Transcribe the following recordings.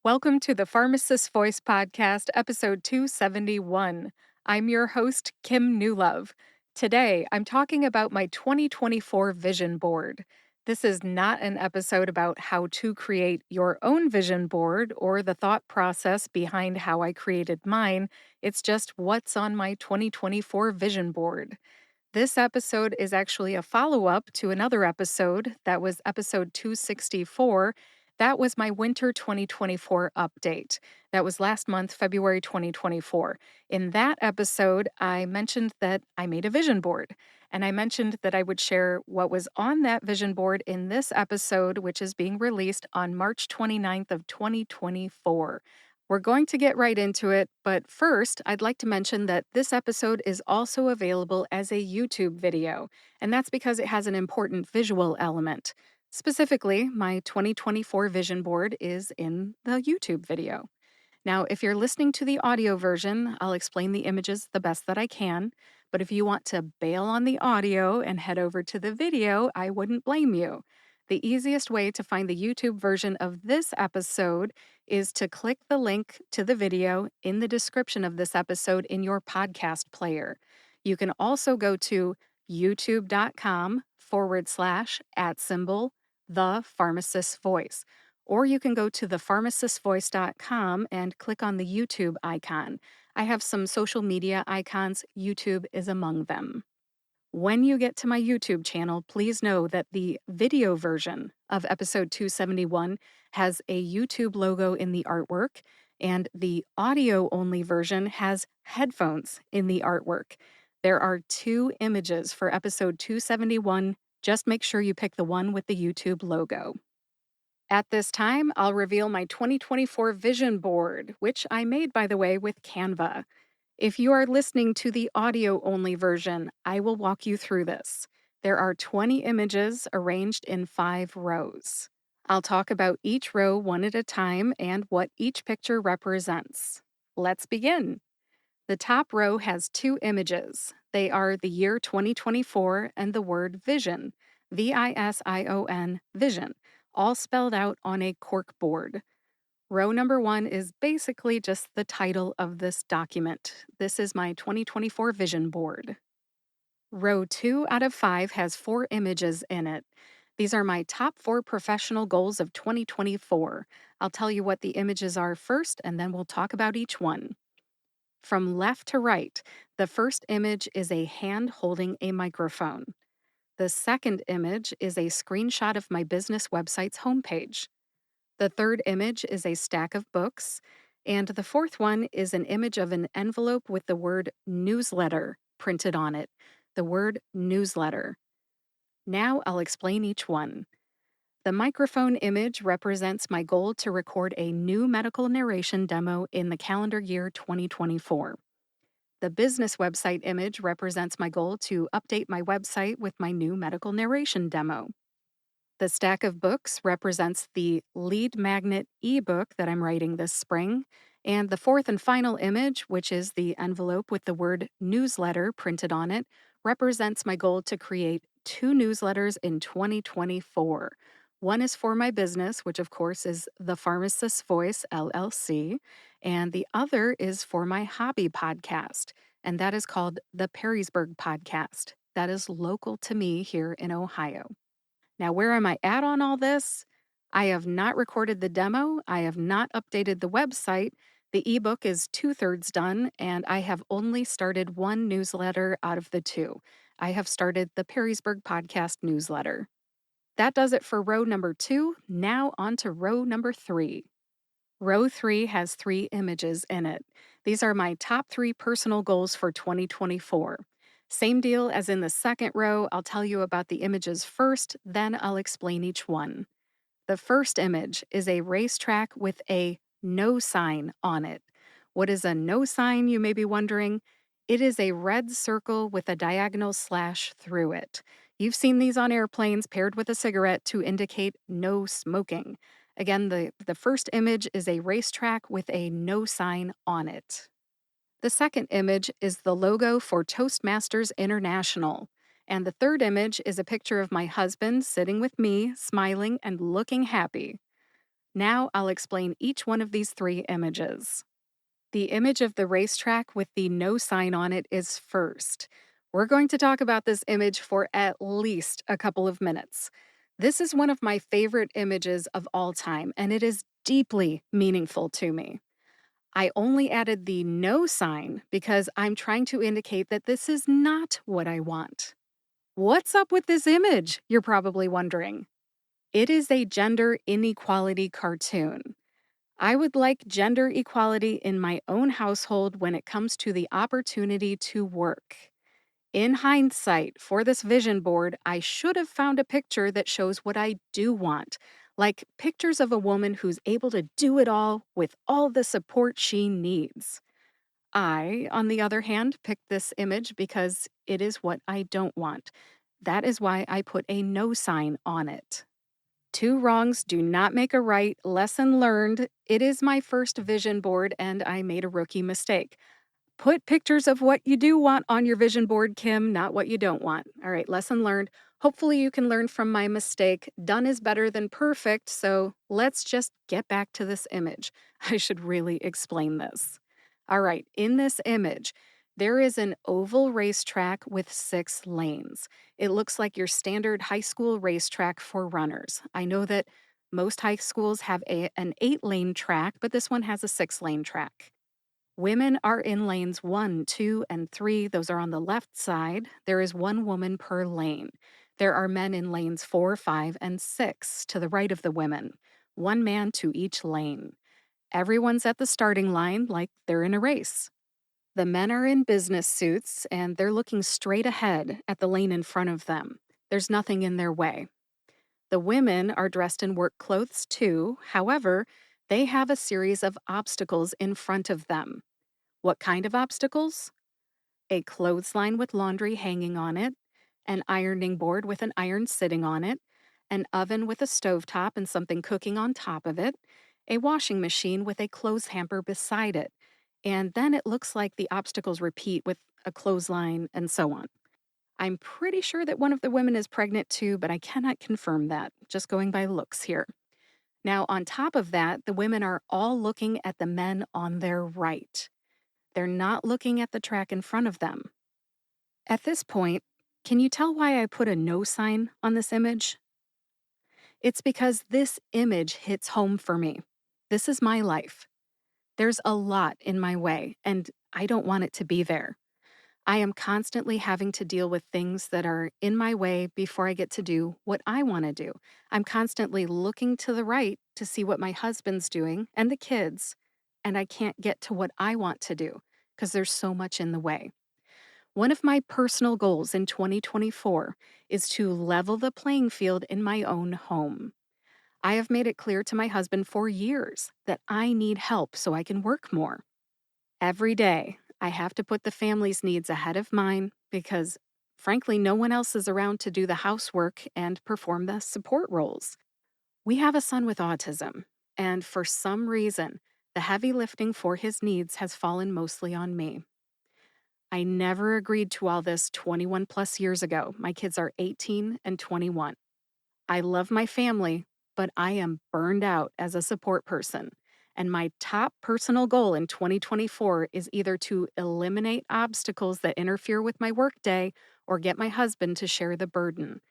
Welcome to the Pharmacist Voice Podcast, episode 271. I'm your host, Kim Newlove. Today, I'm talking about my 2024 vision board. This is not an episode about how to create your own vision board or the thought process behind how I created mine. It's just what's on my 2024 vision board. This episode is actually a follow up to another episode that was episode 264. That was my winter 2024 update. That was last month, February 2024. In that episode, I mentioned that I made a vision board, and I mentioned that I would share what was on that vision board in this episode, which is being released on March 29th of 2024. We're going to get right into it, but first, I'd like to mention that this episode is also available as a YouTube video, and that's because it has an important visual element. Specifically, my 2024 vision board is in the YouTube video. Now, if you're listening to the audio version, I'll explain the images the best that I can, but if you want to bail on the audio and head over to the video, I wouldn't blame you. The easiest way to find the YouTube version of this episode is to click the link to the video in the description of this episode in your podcast player. You can also go to youtube.com/@ the pharmacist's voice. Or you can go to thepharmacistvoice.com and click on the YouTube icon. I have some social media icons. YouTube is among them. When you get to my YouTube channel, please know that the video version of episode 271 has a YouTube logo in the artwork, and the audio only version has headphones in the artwork. There are two images for episode 271. Just make sure you pick the one with the YouTube logo. At this time, I'll reveal my 2024 vision board, which I made, by the way, with Canva. If you are listening to the audio only version, I will walk you through this. There are 20 images arranged in 5 rows. I'll talk about each row one at a time and what each picture represents. Let's begin. The top row has 2 images. They are the year 2024 and the word vision, VISION, vision, all spelled out on a cork board. Row number 1 is basically just the title of this document. This is my 2024 vision board. Row 2 out of 5 has 4 images in it. These are my top 4 professional goals of 2024. I'll tell you what the images are first, and then we'll talk about each one. From left to right, the first image is a hand holding a microphone. The second image is a screenshot of my business website's homepage. The third image is a stack of books. And the fourth one is an image of an envelope with the word newsletter printed on it. The word newsletter. Now I'll explain each one. The microphone image represents my goal to record a new medical narration demo in the calendar year 2024. The business website image represents my goal to update my website with my new medical narration demo. The stack of books represents the lead magnet ebook that I'm writing this spring. And the fourth and final image, which is the envelope with the word newsletter printed on it, represents my goal to create 2 newsletters in 2024. One is for my business, which of course is The Pharmacist's Voice, LLC, and the other is for my hobby podcast, and that is called the Perrysburg Podcast. That is local to me here in Ohio. Now, where am I at on all this? I have not recorded the demo. I have not updated the website. The ebook is 2/3 done, and I have only started one newsletter out of the 2. I have started the Perrysburg Podcast newsletter. That does it for row number 2. Now on to row number 3. Row 3 has 3 images in it. These are my top 3 personal goals for 2024. Same deal as in the second row, I'll tell you about the images first, then I'll explain each one. The first image is a racetrack with a no sign on it. What is a no sign, you may be wondering? It is a red circle with a diagonal slash through it. You've seen these on airplanes paired with a cigarette to indicate no smoking. Again, the first image is a racetrack with a no sign on it. The second image is the logo for Toastmasters International. And the third image is a picture of my husband sitting with me, smiling and looking happy. Now I'll explain each one of these three images. The image of the racetrack with the no sign on it is first. We're going to talk about this image for at least a couple of minutes. This is one of my favorite images of all time, and it is deeply meaningful to me. I only added the no sign because I'm trying to indicate that this is not what I want. What's up with this image? You're probably wondering. It is a gender inequality cartoon. I would like gender equality in my own household when it comes to the opportunity to work. In hindsight, for this vision board, I should have found a picture that shows what I do want, like pictures of a woman who's able to do it all with all the support she needs. I, on the other hand, picked this image because it is what I don't want. That is why I put a no sign on it. Two wrongs do not make a right. Lesson learned. It is my first vision board, and I made a rookie mistake. Put pictures of what you do want on your vision board, Kim, not what you don't want. All right, lesson learned. Hopefully, you can learn from my mistake. Done is better than perfect, so let's just get back to this image. I should really explain this. All right, in this image, there is an oval racetrack with 6 lanes. It looks like your standard high school racetrack for runners. I know that most high schools have an 8 lane track, but this one has a 6 lane track. Women are in lanes 1, 2, and 3. Those are on the left side. There is one woman per lane. There are men in lanes 4, 5, and 6 to the right of the women, one man to each lane. Everyone's at the starting line like they're in a race. The men are in business suits and they're looking straight ahead at the lane in front of them. There's nothing in their way. The women are dressed in work clothes too. However, they have a series of obstacles in front of them. What kind of obstacles? A clothesline with laundry hanging on it, an ironing board with an iron sitting on it, an oven with a stovetop and something cooking on top of it, a washing machine with a clothes hamper beside it. And then it looks like the obstacles repeat with a clothesline and so on. I'm pretty sure that one of the women is pregnant too, but I cannot confirm that, just going by looks here. Now, on top of that, the women are all looking at the men on their right. They're not looking at the track in front of them. At this point, can you tell why I put a no sign on this image? It's because this image hits home for me. This is my life. There's a lot in my way, and I don't want it to be there. I am constantly having to deal with things that are in my way before I get to do what I want to do. I'm constantly looking to the right to see what my husband's doing and the kids, and I can't get to what I want to do because there's so much in the way. One of my personal goals in 2024 is to level the playing field in my own home. I have made it clear to my husband for years that I need help so I can work more. Every day, I have to put the family's needs ahead of mine because, frankly, no one else is around to do the housework and perform the support roles. We have a son with autism, and for some reason, the heavy lifting for his needs has fallen mostly on me. I never agreed to all this 21 plus years ago. My kids are 18 and 21. I love my family, but I am burned out as a support person. And my top personal goal in 2024 is either to eliminate obstacles that interfere with my workday or get my husband to share the burden.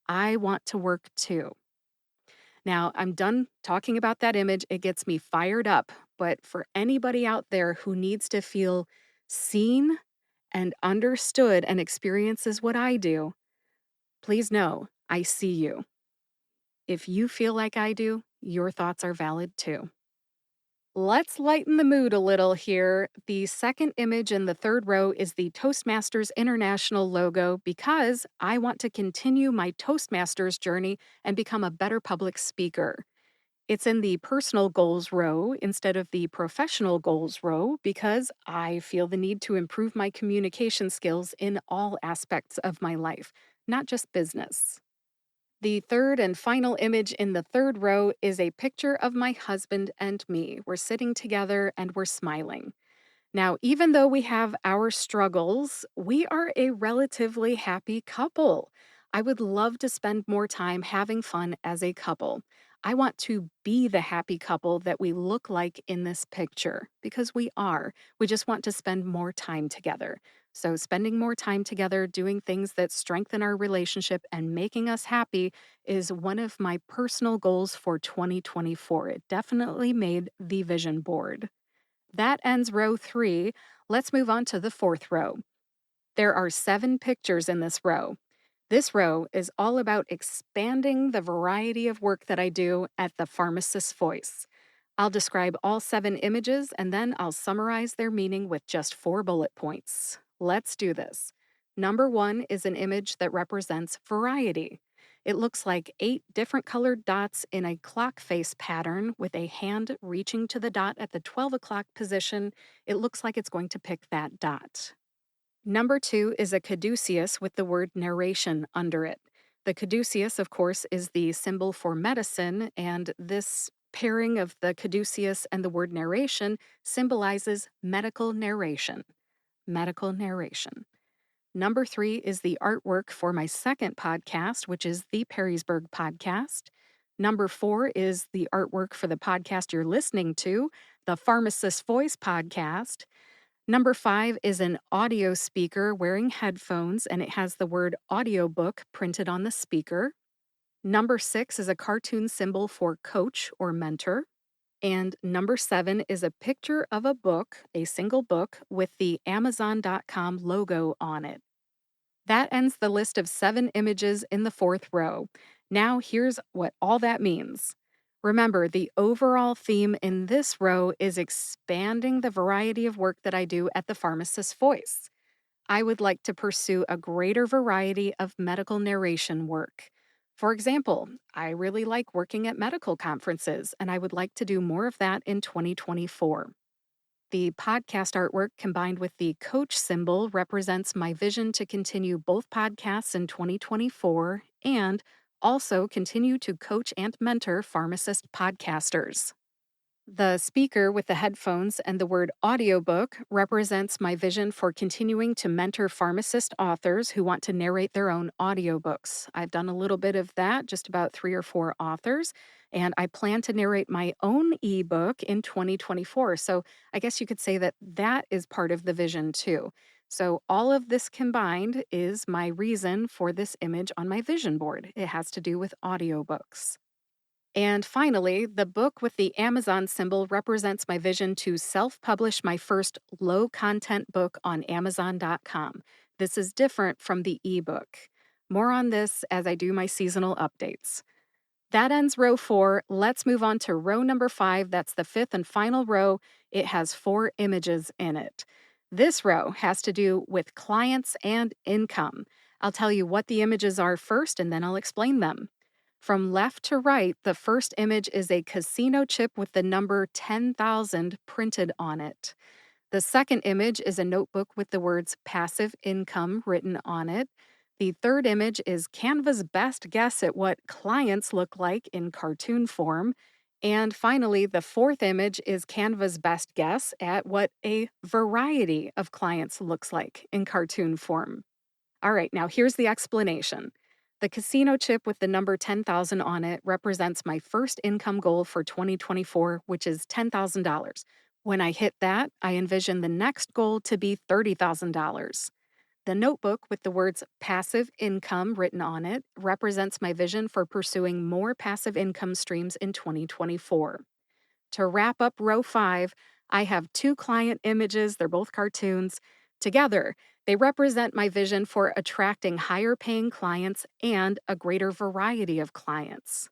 I want to work too. Now, I'm done talking about that image. It gets me fired up. But for anybody out there who needs to feel seen and understood and experiences what I do, please know I see you. If you feel like I do, your thoughts are valid too. Let's lighten the mood a little here. The second image in the third row is the Toastmasters International logo because I want to continue my Toastmasters journey and become a better public speaker. It's in the personal goals row instead of the professional goals row because I feel the need to improve my communication skills in all aspects of my life, not just business. The third and final image in the third row is a picture of my husband and me. We're sitting together and we're smiling. Now, even though we have our struggles, we are a relatively happy couple. I would love to spend more time having fun as a couple. I want to be the happy couple that we look like in this picture because we are. We just want to spend more time together. So, spending more time together, doing things that strengthen our relationship and making us happy is one of my personal goals for 2024. It definitely made the vision board. That ends row 3. Let's move on to the fourth row. There are 7 pictures in this row. This row is all about expanding the variety of work that I do at the Pharmacist's Voice. I'll describe all 7 images and then I'll summarize their meaning with just 4 bullet points. Let's do this. Number 1 is an image that represents variety. It looks like 8 different colored dots in a clock face pattern with a hand reaching to the dot at the 12 o'clock position. It looks like it's going to pick that dot. Number 2 is a caduceus with the word narration under it. The caduceus, of course, is the symbol for medicine, and this pairing of the caduceus and the word narration symbolizes medical narration. Medical narration. Number 3 is the artwork for my second podcast, which is the Perrysburg podcast. Number 4 is the artwork for the podcast you're listening to, the Pharmacist's Voice podcast. Number 5 is an audio speaker wearing headphones, and it has the word audiobook printed on the speaker. Number 6 is a cartoon symbol for coach or mentor. And number 7 is a picture of a book, a single book, with the Amazon.com logo on it. That ends the list of 7 images in the fourth row. Now, here's what all that means. Remember, the overall theme in this row is expanding the variety of work that I do at the Pharmacist's Voice. I would like to pursue a greater variety of medical narration work. For example, I really like working at medical conferences, and I would like to do more of that in 2024. The podcast artwork combined with the coach symbol represents my vision to continue both podcasts in 2024 and also continue to coach and mentor pharmacist podcasters. The speaker with the headphones and the word audiobook represents my vision for continuing to mentor pharmacist authors who want to narrate their own audiobooks. I've done a little bit of that, just about 3 or 4 authors, and I plan to narrate my own ebook in 2024. So I guess you could say that that is part of the vision too. So all of this combined is my reason for this image on my vision board. It has to do with audiobooks. And finally, the book with the Amazon symbol represents my vision to self publish my first low content book on Amazon.com. This is different from the ebook. More on this as I do my seasonal updates. That ends row 4. Let's move on to row number 5. That's the fifth and final row. It has 4 images in it. This row has to do with clients and income. I'll tell you what the images are first and then I'll explain them. From left to right, the first image is a casino chip with the number 10,000 printed on it. The second image is a notebook with the words passive income written on it. The third image is Canva's best guess at what clients look like in cartoon form. And finally, the fourth image is Canva's best guess at what a variety of clients looks like in cartoon form. All right, now here's the explanation. The casino chip with the number 10,000 on it represents my first income goal for 2024, which is $10,000. When I hit that, I envision the next goal to be $30,000. The notebook with the words passive income written on it represents my vision for pursuing more passive income streams in 2024. To wrap up row 5, I have 2 client images. They're both cartoons. Together, they represent my vision for attracting higher paying clients and a greater variety of clients.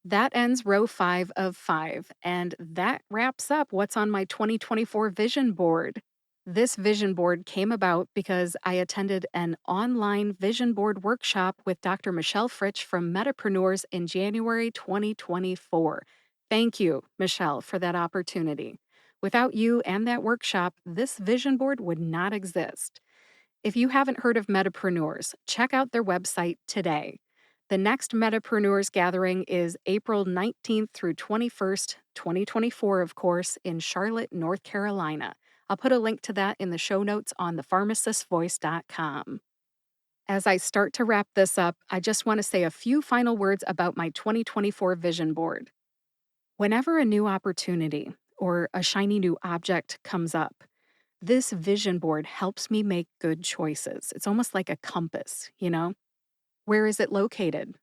That ends row 5 of 5, and that wraps up what's on my 2024 vision board. This vision board came about because I attended an online vision board workshop with Dr. Michelle Fritsch from Medipreneurs in January 2024. Thank you, Michelle, for that opportunity. Without you and that workshop, this vision board would not exist. If you haven't heard of Medipreneurs, check out their website today. The next Medipreneurs gathering is April 19th through 21st, 2024, of course, in Charlotte, North Carolina. I'll put a link to that in the show notes on thepharmacistvoice.com. As I start to wrap this up, I just want to say a few final words about my 2024 vision board. Whenever a new opportunity or a shiny new object comes up, this vision board helps me make good choices. It's almost like a compass, you know? Where is it located?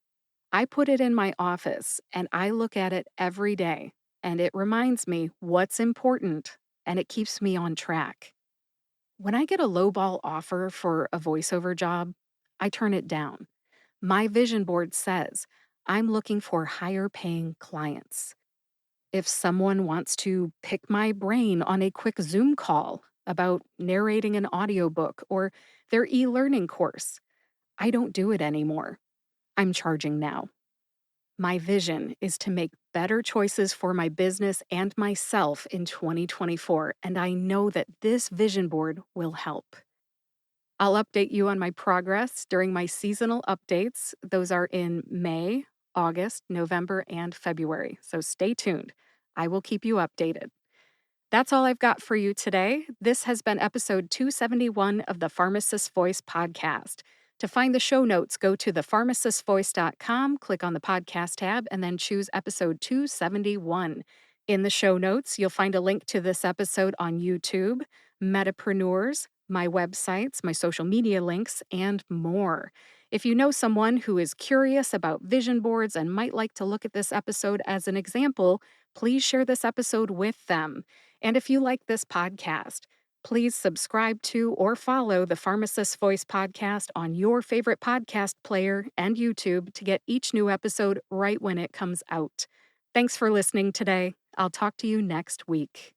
I put it in my office and I look at it every day, and it reminds me what's important and it keeps me on track. When I get a lowball offer for a voiceover job, I turn it down. My vision board says I'm looking for higher paying clients. If someone wants to pick my brain on a quick Zoom call about narrating an audiobook or their e learning course, I don't do it anymore. I'm charging now. My vision is to make better choices for my business and myself in 2024, and I know that this vision board will help. I'll update you on my progress during my seasonal updates. Those are in May, August, November, and February. So stay tuned. I will keep you updated. That's all I've got for you today. This has been episode 271 of the Pharmacist Voice podcast. To find the show notes, go to thepharmacistvoice.com, click on the podcast tab, and then choose episode 271. In the show notes, you'll find a link to this episode on YouTube, Medipreneurs, my websites, my social media links, and more. If you know someone who is curious about vision boards and might like to look at this episode as an example, please share this episode with them. And if you like this podcast, please subscribe to or follow the Pharmacist Voice podcast on your favorite podcast player and YouTube to get each new episode right when it comes out. Thanks for listening today. I'll talk to you next week.